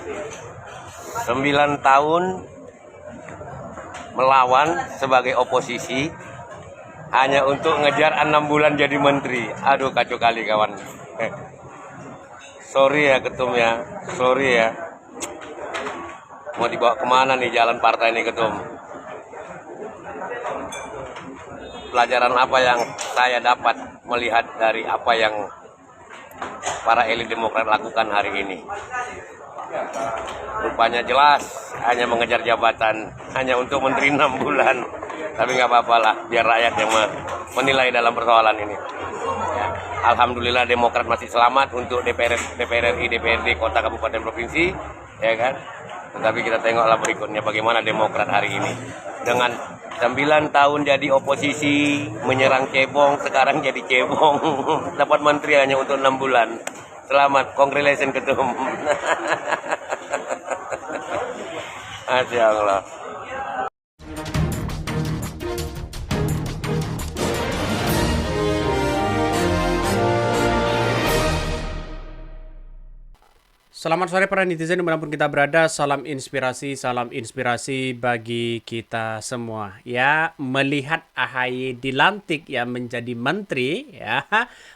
9 tahun melawan sebagai oposisi hanya untuk ngejar 6 bulan jadi menteri. Aduh, kacau kali kawan. Sorry ya ketum ya, sorry ya. Mau dibawa kemana nih jalan partai ini ketum? Pelajaran apa yang saya dapat melihat dari apa yang para elit Demokrat lakukan hari ini? Rupanya jelas hanya mengejar jabatan, hanya untuk menteri 6 bulan. Tapi nggak apa-apa lah, biar rakyat yang menilai dalam persoalan ini. Ya, Alhamdulillah Demokrat masih selamat untuk DPR RI, DPRD, kota, kabupaten, provinsi, ya kan? Tetapi kita tengoklah berikutnya bagaimana Demokrat hari ini. Dengan 9 tahun jadi oposisi, menyerang cebong, sekarang jadi cebong. Dapat menteri hanya untuk 6 bulan. Selamat, congratulations ketum. Masya Allah. Selamat sore para netizen dimanapun kita berada, salam inspirasi bagi kita semua. Ya, melihat AHY dilantik ya menjadi menteri, ya,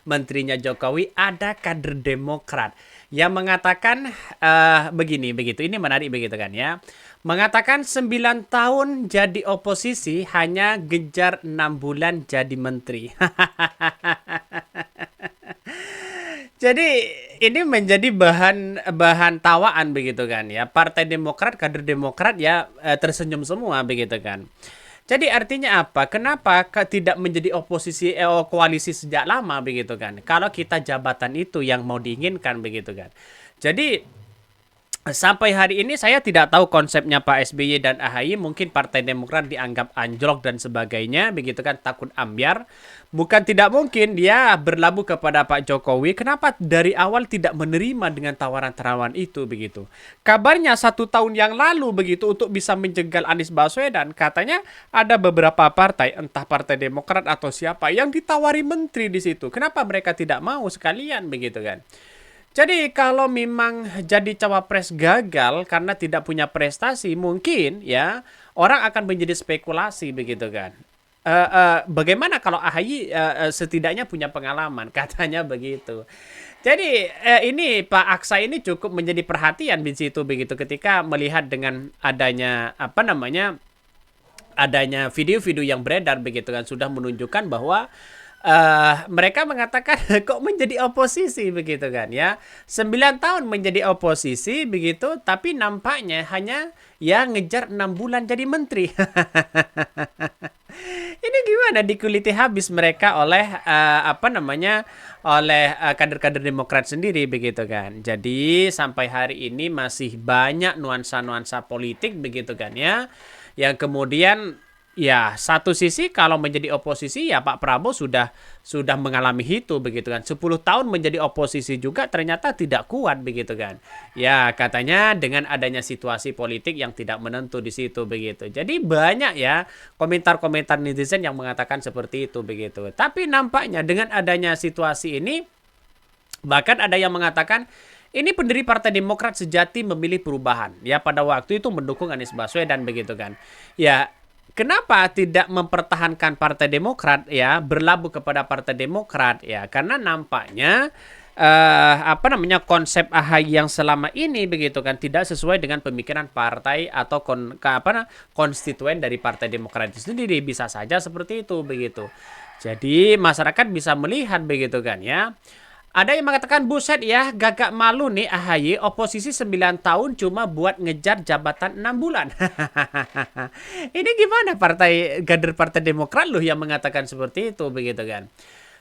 menterinya Jokowi, ada kader Demokrat yang mengatakan begini, begitu. Ini menarik begitu kan ya. Mengatakan 9 tahun jadi oposisi hanya gejar 6 bulan jadi menteri. Jadi ini menjadi bahan tawaan begitu kan ya. Partai Demokrat, kader Demokrat ya tersenyum semua begitu kan. Jadi artinya apa? Kenapa tidak menjadi oposisi koalisi sejak lama begitu kan? Kalau kita jabatan itu yang mau diinginkan begitu kan. Jadi sampai hari ini saya tidak tahu konsepnya Pak SBY dan AHY. Mungkin Partai Demokrat dianggap anjlok dan sebagainya begitu kan, takut ambyar. Bukan tidak mungkin dia berlabuh kepada Pak Jokowi. Kenapa dari awal tidak menerima dengan tawaran-tawaran itu begitu? Kabarnya 1 tahun yang lalu begitu untuk bisa menjegal Anies Baswedan, katanya ada beberapa partai, entah Partai Demokrat atau siapa yang ditawari menteri di situ. Kenapa mereka tidak mau sekalian begitu kan? Jadi kalau memang jadi cawapres gagal karena tidak punya prestasi, mungkin ya orang akan menjadi spekulasi begitu kan. Bagaimana kalau AHY setidaknya punya pengalaman, katanya begitu. Jadi ini Pak Aksa ini cukup menjadi perhatian di situ begitu ketika melihat dengan adanya adanya video-video yang beredar begitu kan, sudah menunjukkan bahwa mereka mengatakan kok menjadi oposisi begitu kan ya. 9 tahun menjadi oposisi begitu, tapi nampaknya hanya ya ngejar 6 bulan jadi menteri. Ini gimana dikuliti habis mereka oleh oleh kader-kader Demokrat sendiri begitu kan. Jadi sampai hari ini masih banyak nuansa-nuansa politik begitu kan ya. Yang kemudian ya, satu sisi kalau menjadi oposisi ya Pak Prabowo sudah mengalami itu begitu kan. 10 tahun menjadi oposisi juga ternyata tidak kuat begitu kan. Ya, katanya dengan adanya situasi politik yang tidak menentu di situ begitu. Jadi banyak ya komentar-komentar netizen yang mengatakan seperti itu begitu. Tapi nampaknya dengan adanya situasi ini, bahkan ada yang mengatakan ini pendiri Partai Demokrat sejati memilih perubahan. Ya, pada waktu itu mendukung Anies Baswedan begitu kan. Ya, kenapa tidak mempertahankan Partai Demokrat ya, berlabuh kepada Partai Demokrat ya? Karena nampaknya konsep AHY yang selama ini begitu kan tidak sesuai dengan pemikiran partai atau konstituen dari Partai Demokrat itu sendiri, bisa saja seperti itu begitu. Jadi masyarakat bisa melihat begitu kan ya. Ada yang mengatakan buset ya, gagak malu nih AHY oposisi 9 tahun cuma buat ngejar jabatan 6 bulan. Ini gimana kader Partai Demokrat loh yang mengatakan seperti itu begitu kan.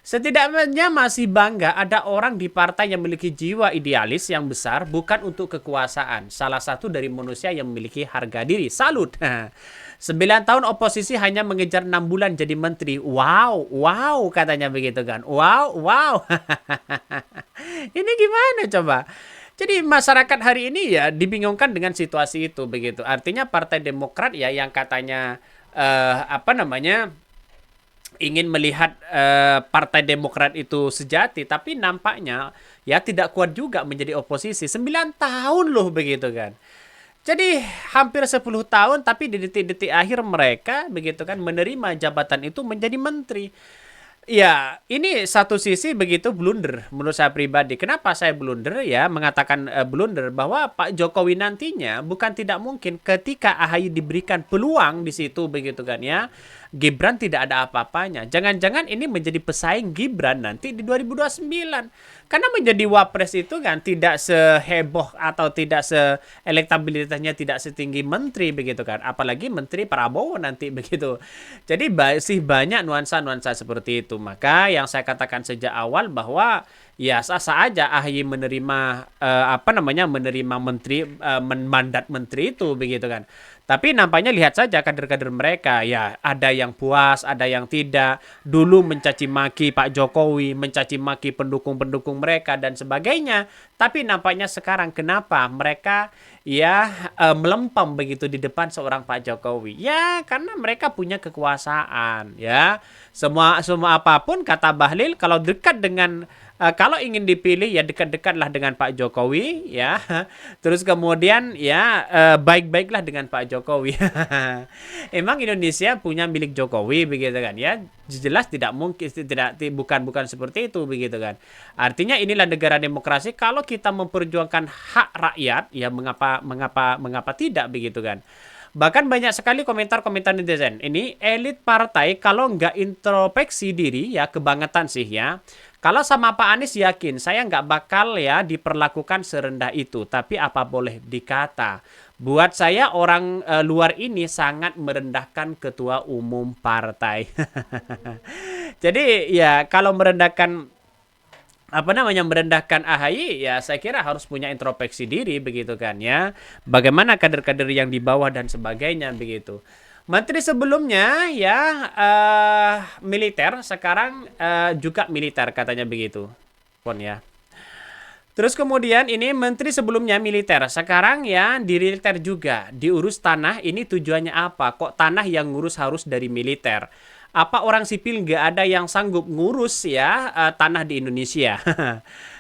Setidaknya masih bangga ada orang di partai yang memiliki jiwa idealis yang besar bukan untuk kekuasaan. Salah satu dari manusia yang memiliki harga diri. Salut. 9 tahun oposisi hanya mengejar 6 bulan jadi menteri. Wow, wow katanya begitu kan. Wow, wow. Ini gimana coba? Jadi masyarakat hari ini ya dibingungkan dengan situasi itu begitu. Artinya Partai Demokrat ya yang katanya ingin melihat Partai Demokrat itu sejati, tapi nampaknya ya tidak kuat juga menjadi oposisi. 9 tahun loh begitu kan. Jadi hampir 10 tahun tapi di detik-detik akhir mereka begitu kan menerima jabatan itu menjadi menteri. Ya, ini satu sisi begitu blunder menurut saya pribadi. Kenapa saya blunder? Ya, mengatakan blunder bahwa Pak Jokowi nantinya bukan tidak mungkin ketika AHY diberikan peluang di situ begitu kan ya. Gibran tidak ada apa-apanya. Jangan-jangan ini menjadi pesaing Gibran nanti di 2029. Karena menjadi wapres itu kan tidak seheboh atau tidak elektabilitasnya tidak setinggi menteri begitu kan. Apalagi menteri Prabowo nanti begitu. Jadi masih banyak nuansa-nuansa seperti itu. Maka yang saya katakan sejak awal bahwa ya sah-sah aja AHY menerima menerima menteri mandat menteri itu begitu kan. Tapi nampaknya lihat saja kader-kader mereka ya ada yang puas, ada yang tidak. Dulu mencaci maki Pak Jokowi, mencaci maki pendukung-pendukung mereka dan sebagainya. Tapi nampaknya sekarang kenapa mereka ya melempem begitu di depan seorang Pak Jokowi? Ya karena mereka punya kekuasaan ya. Semua apapun kata Bahlil kalau dekat dengan kalau ingin dipilih ya dekat-dekatlah dengan Pak Jokowi ya. Terus kemudian ya baik-baiklah dengan Pak Jokowi. Emang Indonesia punya milik Jokowi begitu kan ya. Jelas tidak mungkin bukan seperti itu begitu kan. Artinya inilah negara demokrasi kalau kita memperjuangkan hak rakyat ya mengapa tidak begitu kan. Bahkan banyak sekali komentar-komentar netizen. Ini elit partai kalau nggak introspeksi diri ya kebangetan sih ya. Kalau sama Pak Anies yakin saya nggak bakal ya diperlakukan serendah itu. Tapi apa boleh dikata. Buat saya orang luar ini sangat merendahkan ketua umum partai. Jadi ya kalau merendahkan merendahkan AHY ya saya kira harus punya introspeksi diri begitu kan ya. Bagaimana kader-kader yang di bawah dan sebagainya begitu. Menteri sebelumnya ya militer, sekarang juga militer katanya begitu. Pon ya. Terus kemudian ini menteri sebelumnya militer, sekarang ya di militer juga. Diurus tanah, ini tujuannya apa? Kok tanah yang ngurus harus dari militer? Apa orang sipil nggak ada yang sanggup ngurus ya tanah di Indonesia?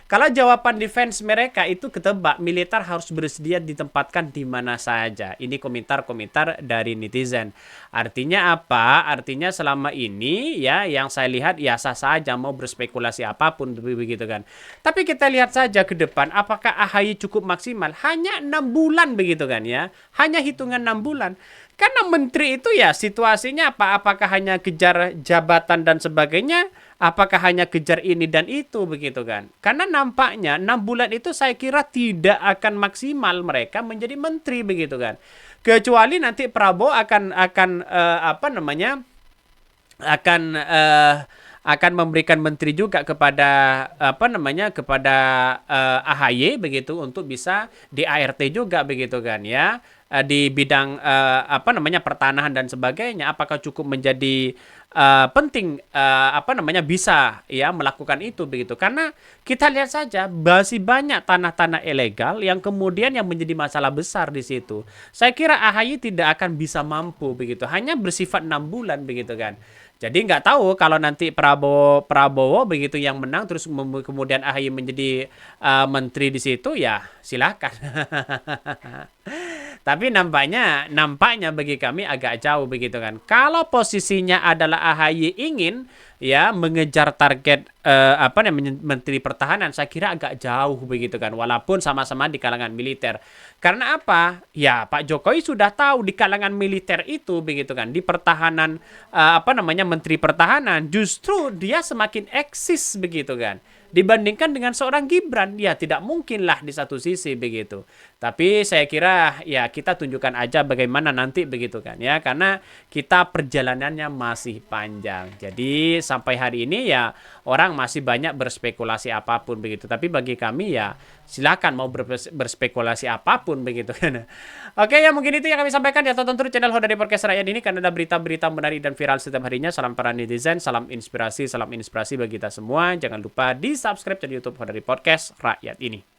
Kalau jawaban defense mereka itu ketebak, militer harus bersedia ditempatkan di mana saja. Ini komentar-komentar dari netizen. Artinya apa? Artinya selama ini ya yang saya lihat ya sah saja mau berspekulasi apapun begitu kan. Tapi kita lihat saja ke depan apakah AHY cukup maksimal? Hanya 6 bulan begitu kan ya. Hanya hitungan 6 bulan. Karena menteri itu ya situasinya apa? Apakah hanya kejar jabatan dan sebagainya? Apakah hanya kejar ini dan itu begitu kan? Karena nampaknya 6 bulan itu saya kira tidak akan maksimal mereka menjadi menteri begitu kan. Kecuali nanti Prabowo akan memberikan menteri juga kepada kepada AHY begitu untuk bisa di ART juga begitu kan ya. Di bidang pertanahan dan sebagainya, apakah cukup menjadi penting bisa ya melakukan itu begitu. Karena kita lihat saja masih banyak tanah-tanah ilegal yang kemudian yang menjadi masalah besar di situ. Saya kira AHY tidak akan bisa mampu begitu, hanya bersifat 6 bulan begitu kan. Jadi nggak tahu kalau nanti Prabowo begitu yang menang terus kemudian AHY menjadi menteri di situ ya silakan. Tapi nampaknya bagi kami agak jauh begitu kan. Kalau posisinya adalah AHY ingin ya mengejar target Menteri Pertahanan, saya kira agak jauh begitu kan. Walaupun sama-sama di kalangan militer. Karena apa? Ya Pak Jokowi sudah tahu di kalangan militer itu begitu kan. Di pertahanan Menteri Pertahanan justru dia semakin eksis begitu kan. Dibandingkan dengan seorang Gibran, ya tidak mungkinlah di satu sisi begitu. Tapi saya kira ya kita tunjukkan aja bagaimana nanti begitu kan ya, karena kita perjalanannya masih panjang. Jadi sampai hari ini ya orang masih banyak berspekulasi apapun begitu. Tapi bagi kami ya silakan mau berspekulasi apapun begitu kan. Oke ya mungkin itu yang kami sampaikan ya. Tonton terus channel Hodari Podcast Rakyat ini karena ada berita-berita menarik dan viral setiap harinya. Salam para netizen, salam inspirasi bagi kita semua. Jangan lupa di subscribe channel YouTube Hodari Podcast Rakyat ini.